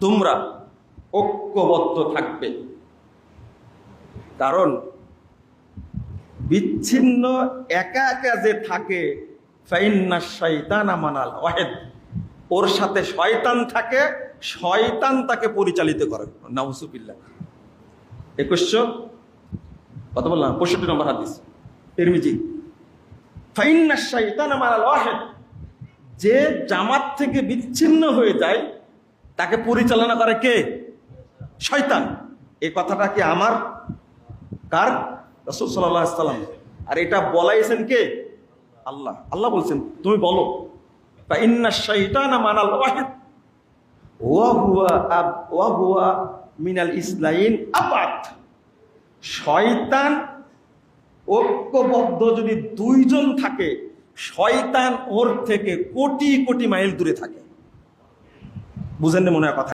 তোমরা ঐক্যবদ্ধ থাকবে। কারণ বিচ্ছিন্ন একা একা যে থাকে, ফাইন্না শাইতানা মানাল ওয়াহিদ, ওর সাথে শয়তান থাকে, শয়তান তাকে পরিচালিত করে। নাউজুবিল্লাহ। 2100 কত বললাম, 65 নম্বর হাদিস তিরমিজি। ফাইন্না শাইতানা মানাল ওয়াহিদ, যে জামাত থেকে বিচ্ছিন্ন হয়ে যায় তাকে পরিচালনা করে কে? শয়তান। এই কথাটা কি আমার? কার? রাসূল সাল্লাল্লাহু আলাইহি ওয়াসাল্লাম। আর এটা বলাইছেন কে? আল্লাহ। আল্লাহ বলছেন তুমি বলো, ফাইন্না শাইতানা মানাল ওয়াহিদ ওয়া হুয়া মিনাল ইসলাইন আবাদ। শয়তান ঐক্যবদ্ধ যদি দুইজন থাকে, শয়তান ওর থেকে কোটি কোটি মাইল দূরে থাকে। বুঝেন না মনে হয় কথা?